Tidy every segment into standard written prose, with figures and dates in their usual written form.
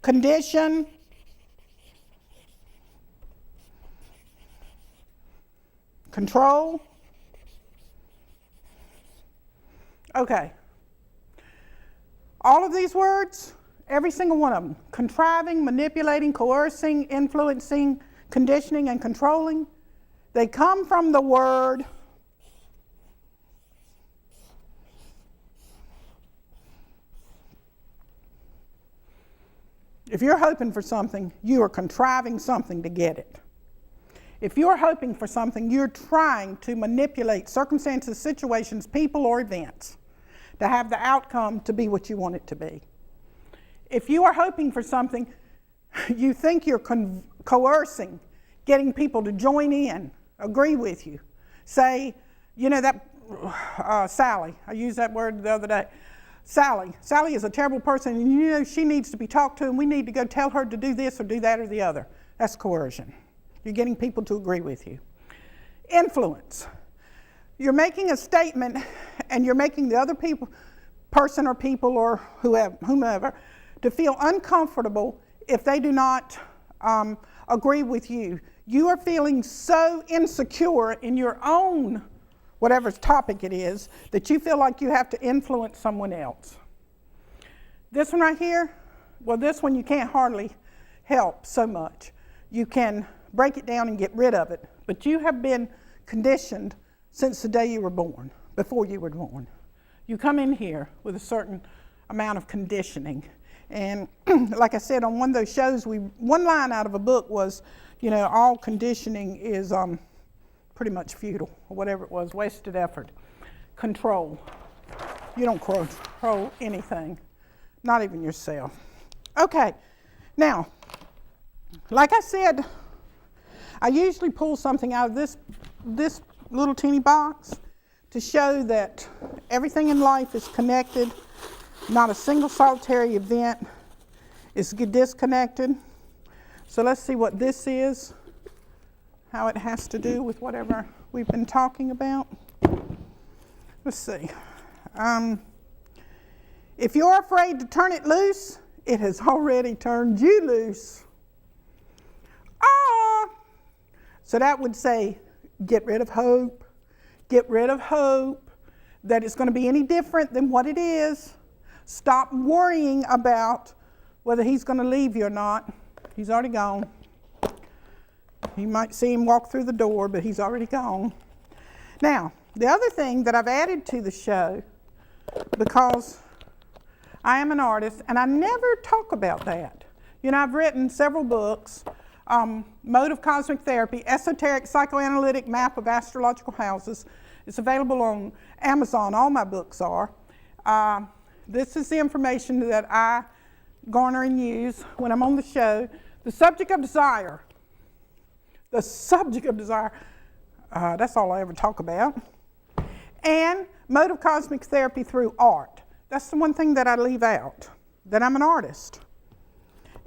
condition, control. Okay. All of these words, every single one of them, contriving, manipulating, coercing, influencing, conditioning, and controlling, they come from the word if you're hoping for something, you are contriving something to get it. If you're hoping for something, you're trying to manipulate circumstances, situations, people, or events to have the outcome to be what you want it to be. If you are hoping for something, you think you're coercing, getting people to join in, agree with you. Say, you know that Sally, I used that word the other day. Sally is a terrible person, and you know she needs to be talked to, and we need to go tell her to do this or do that or the other. That's coercion. You're getting people to agree with you. Influence. You're making a statement, and you're making the other person or people or whomever, to feel uncomfortable if they do not agree with you. You are feeling so insecure in your own whatever topic it is, that you feel like you have to influence someone else. This one right here, well, this one you can't hardly help so much. You can break it down and get rid of it, but you have been conditioned since the day you were born, before you were born. You come in here with a certain amount of conditioning. And like I said, on one of those shows, one line out of a book was, you know, all conditioning is pretty much futile, or whatever it was, wasted effort. Control. You don't control anything, not even yourself. Okay, now, like I said, I usually pull something out of this little teeny box to show that everything in life is connected. Not a single solitary event is disconnected. So let's see what this is, how it has to do with whatever we've been talking about. Let's see. If you're afraid to turn it loose, it has already turned you loose. So that would say, get rid of hope. Get rid of hope that it's going to be any different than what it is. Stop worrying about whether he's going to leave you or not. He's already gone. You might see him walk through the door, but he's already gone. Now, the other thing that I've added to the show, because I am an artist, and I never talk about that. You know, I've written several books, Mode of Cosmic Therapy, Esoteric Psychoanalytic Map of Astrological Houses. It's available on Amazon. All my books are. This is the information that I garner and use when I'm on the show. The subject of desire. The subject of desire. That's all I ever talk about. And Mode of Cosmic Therapy through art. That's the one thing that I leave out, that I'm an artist.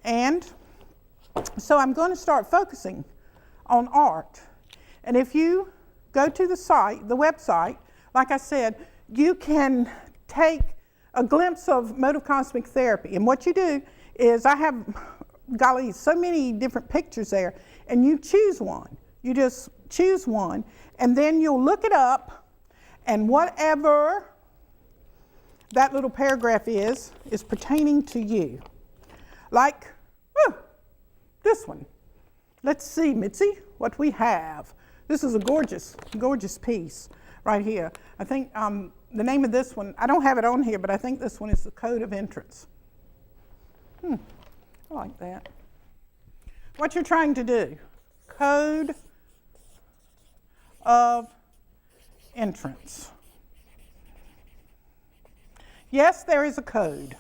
And so I'm going to start focusing on art. And if you go to the site, the website, like I said, you can take a glimpse of Mode of Cosmic Therapy. And what you do is, I have, golly, so many different pictures there, and you choose one. You just choose one, and then you'll look it up, and whatever that little paragraph is pertaining to you. Like, this one. Let's see, Mitzi, what we have. This is a gorgeous, gorgeous piece right here. I think the name of this one, I don't have it on here, but I think this one is the Code of Entrance. I like that. What you're trying to do, Code of Entrance. Yes, there is a code.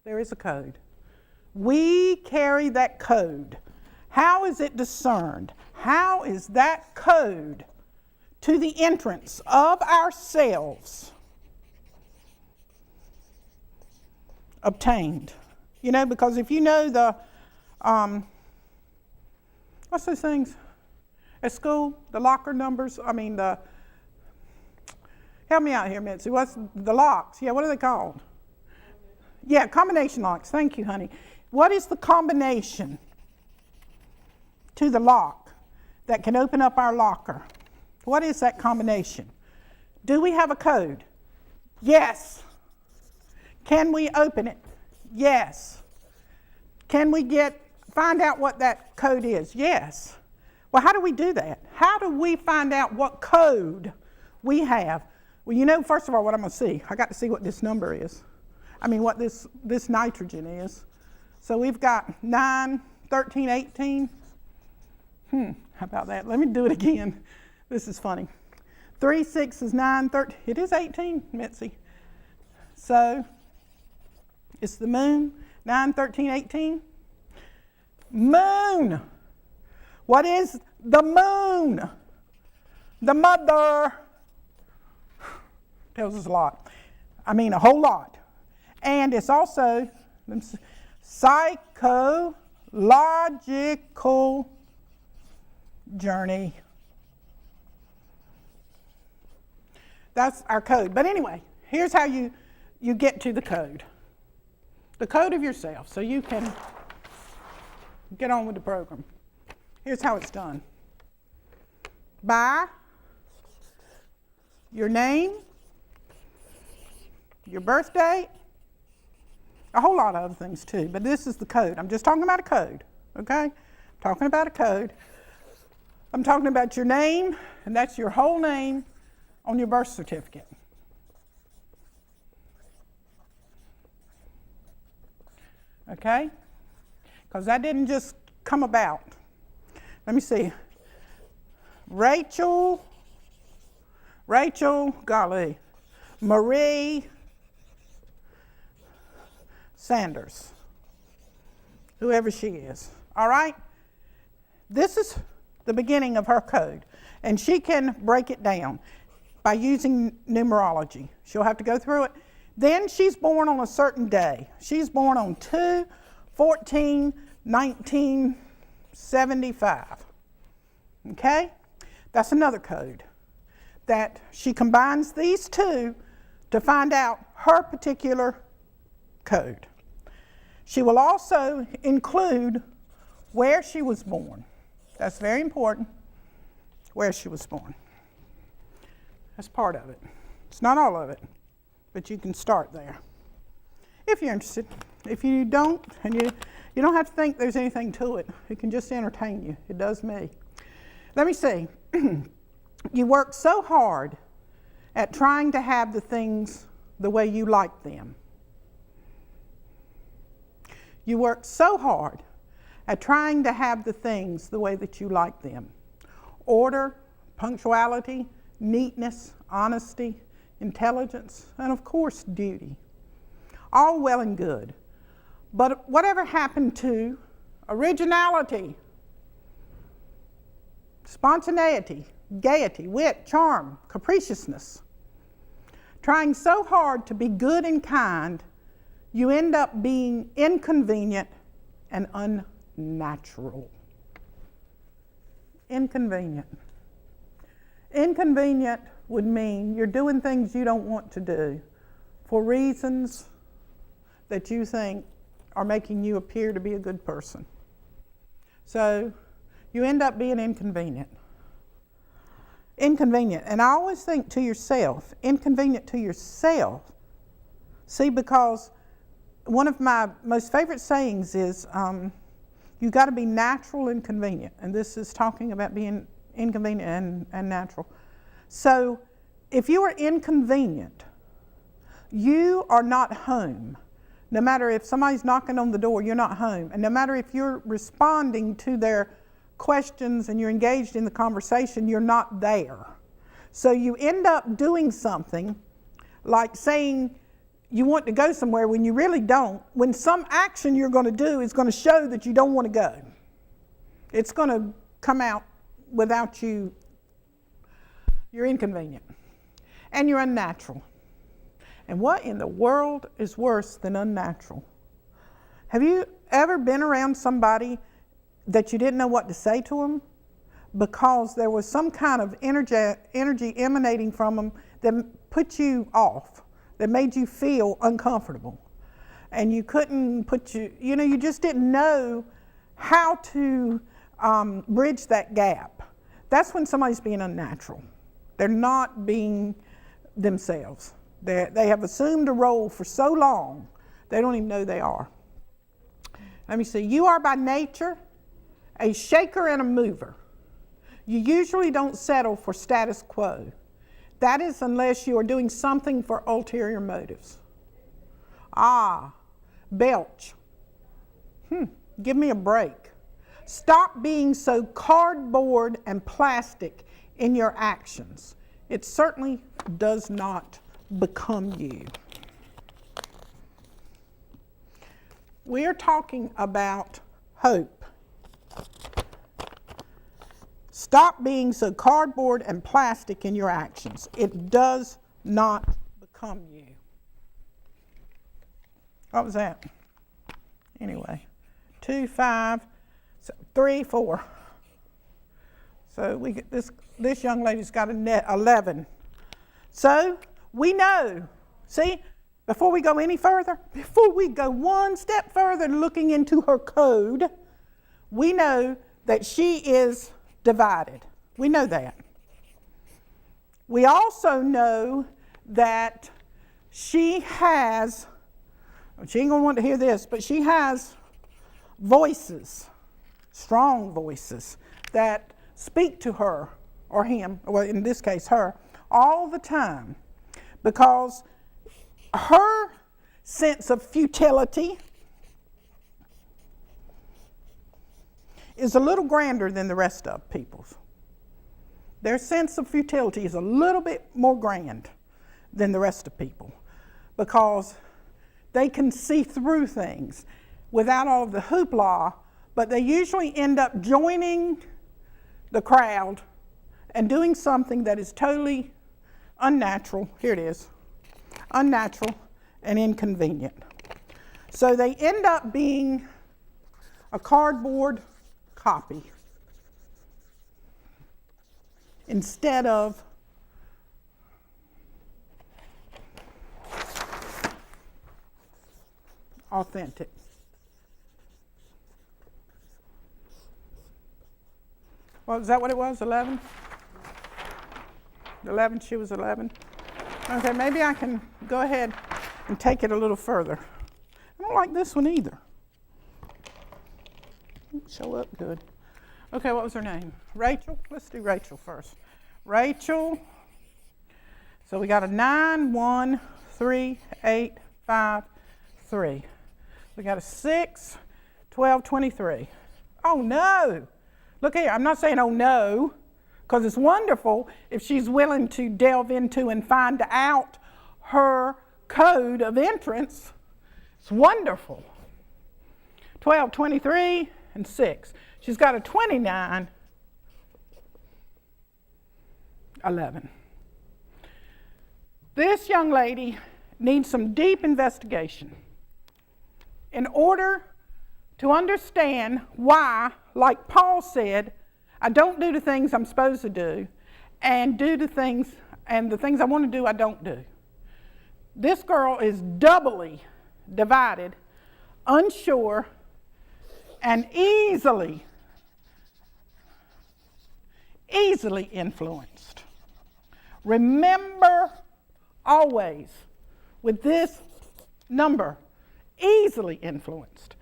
There is a code. We carry that code. How is it discerned? How is that code to the entrance of ourselves obtained? You know, because if you know the, what's those things at school? The locker numbers? I mean, help me out here, Mitzi. What's the locks? Yeah, what are they called? Yeah, combination locks. Thank you, honey. What is the combination to the lock that can open up our locker? What is that combination? Do we have a code? Yes. Can we open it? Yes. Can we find out what that code is? Yes. Well, how do we do that? How do we find out what code we have? Well, you know, first of all, what I'm going to see. I got to see what this number is. I mean, what this nitrogen is. So we've got 9, 13, 18. How about that? Let me do it again. This is funny. 3, 6 is 9, 13. It is 18, Mitzi. So it's the moon. 9, 13, 18. Moon. What is the moon? The mother. Tells us a lot. I mean, a whole lot. And it's also psychological journey. That's our code. But anyway, here's how you get to the code. The code of yourself, so you can get on with the program. Here's how it's done. By your name, your birth date, a whole lot of other things too, but this is the code. I'm just talking about a code, okay? I'm talking about a code. I'm talking about your name, and that's your whole name on your birth certificate. Okay? Because that didn't just come about. Let me see. Rachel, golly, Marie Sanders, whoever she is. All right? This is the beginning of her code, and she can break it down by using numerology. She'll have to go through it. Then she's born on a certain day. She's born on 2/14/1975. Okay? That's another code that she combines these two to find out her particular code. She will also include where she was born. That's very important, where she was born. That's part of it. It's not all of it, but you can start there if you're interested. If you don't, and you don't have to think there's anything to it. It can just entertain you. It does me. Let me see. You work so hard at trying to have the things the way you like them. You work so hard at trying to have the things the way that you like them. Order, punctuality, neatness, honesty, intelligence, and of course duty. All well and good. But whatever happened to originality, spontaneity, gaiety, wit, charm, capriciousness? Trying so hard to be good and kind, you end up being inconvenient and unnatural. Inconvenient. Inconvenient would mean you're doing things you don't want to do for reasons that you think are making you appear to be a good person. So you end up being inconvenient. Inconvenient. And I always think to yourself, inconvenient to yourself. See, because one of my most favorite sayings is, you got to be natural and convenient. And this is talking about being inconvenient and natural. So if you are inconvenient, you are not home. No matter if somebody's knocking on the door, you're not home. And no matter if you're responding to their questions and you're engaged in the conversation, you're not there. So you end up doing something like saying you want to go somewhere when you really don't, when some action you're going to do is going to show that you don't want to go. It's going to come out without you. You're inconvenient. And you're unnatural. And what in the world is worse than unnatural? Have you ever been around somebody that you didn't know what to say to them because there was some kind of energy emanating from them that put you off, that made you feel uncomfortable? and you couldn't you just didn't know how to bridge that gap. That's when somebody's being unnatural. They're not being themselves. They have assumed a role for so long, they don't even know they are. Let me see. You are by nature a shaker and a mover. You usually don't settle for status quo. That is unless you are doing something for ulterior motives. Belch. Give me a break. Stop being so cardboard and plastic in your actions. It certainly does not become you. We are talking about hope. Stop being so cardboard and plastic in your actions. It does not become you. What was that? Anyway, 2, 5, 3, 4. So we get this young lady's got a net 11. So we know, see, before we go any further, before we go one step further looking into her code, we know that she is divided. We know that. We also know that she has, she ain't gonna want to hear this, but she has voices, strong voices that speak to her or him, or in this case her, all the time, because her sense of futility is a little grander than the rest of people's. Their sense of futility is a little bit more grand than the rest of people, because they can see through things without all of the hoopla, but they usually end up joining the crowd and doing something that is totally unnatural. Here it is. Unnatural and inconvenient. So they end up being a cardboard copy instead of authentic. Well, is that what it was, 11? 11, she was 11. Okay, maybe I can go ahead and take it a little further. I don't like this one either. Didn't show up good. Okay, what was her name? Rachel? Let's do Rachel first. Rachel. So we got a 9, 1, 3, 8, 5, 3. We got a 6, 12, 23. Oh no! Look here, I'm not saying oh no, because it's wonderful if she's willing to delve into and find out her code of entrance. It's wonderful. 12, 23, and 6. She's got a 29, 11. This young lady needs some deep investigation in order to understand why, like Paul said, I don't do the things I'm supposed to do, and the things I want to do, I don't do. This girl is doubly divided, unsure, and easily influenced. Remember always with this number, easily influenced,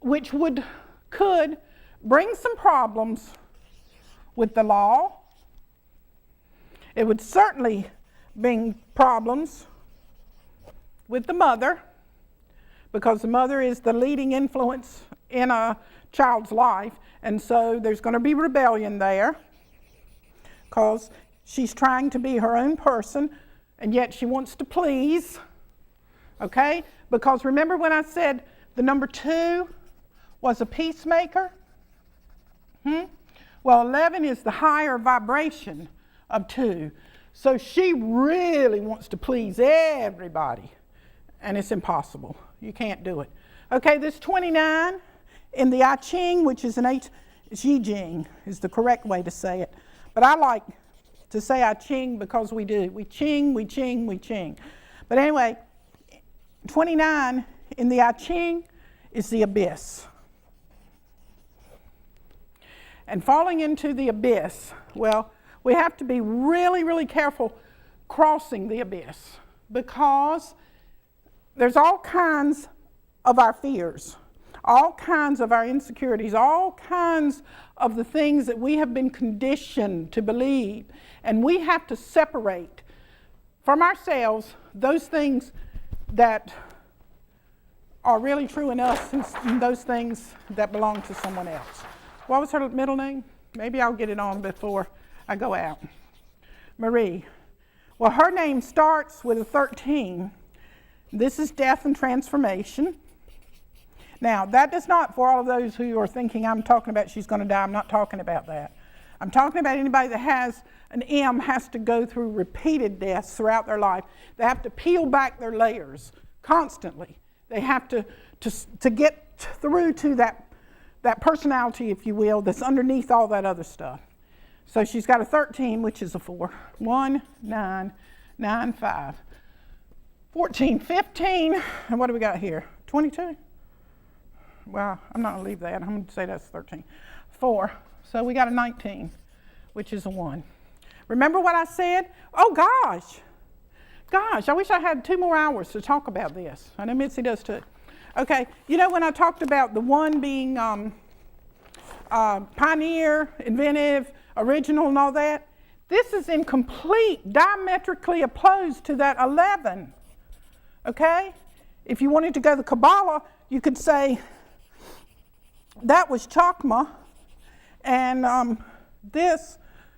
which could bring some problems with the law. It would certainly bring problems with the mother, because the mother is the leading influence in a child's life, and so there's going to be rebellion there, because she's trying to be her own person, and yet she wants to please, okay? Because remember when I said the number 2 was a peacemaker? Well, 11 is the higher vibration of 2. So she really wants to please everybody, and it's impossible. You can't do it. Okay, this 29 in the I Ching, which is an H, it's Yi Jing is the correct way to say it. But I like to say I Ching because we do. We Ching, we Ching, we Ching. But anyway, 29 in the I Ching is the abyss. And falling into the abyss, well, we have to be really, really careful crossing the abyss, because there's all kinds of our fears, all kinds of our insecurities, all kinds of the things that we have been conditioned to believe, and we have to separate from ourselves those things that are really true in us and those things that belong to someone else. What was her middle name? Maybe I'll get it on before I go out. Marie. Well, her name starts with a 13. This is death and transformation. Now, that does not, for all of those who are thinking I'm talking about she's going to die, I'm not talking about that. I'm talking about anybody that has an M has to go through repeated deaths throughout their life. They have to peel back their layers constantly. They have to get through to that personality, if you will, that's underneath all that other stuff. So she's got a 13, which is a 4. 1, 9, 9, 5. 14, 15, and what do we got here? 22? Well, I'm not going to leave that. I'm going to say that's 13. 4, so we got a 19, which is a 1. Remember what I said? Oh, gosh, I wish I had 2 more hours to talk about this. I know Mitzi does too. Okay, you know when I talked about the 1 being pioneer, inventive, original, and all that? This is in complete, diametrically opposed to that 11. Okay? If you wanted to go to Kabbalah, you could say that was Chokmah, and the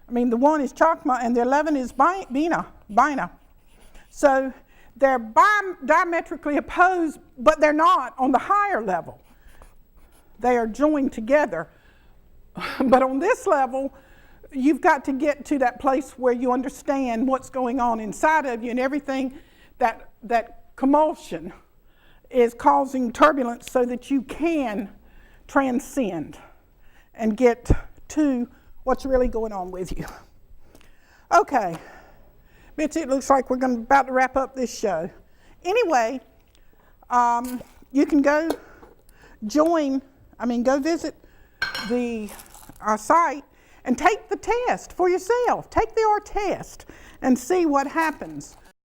1 is Chokmah, and the 11 is Bina. So they're diametrically opposed, but they're not on the higher level. They are joined together. But on this level, you've got to get to that place where you understand what's going on inside of you, and everything that compulsion is causing turbulence so that you can transcend and get to what's really going on with you. Okay, Mitzi, it looks like we're about to wrap up this show. Anyway, you can go visit the site and take the test for yourself. Take the R test and see what happens.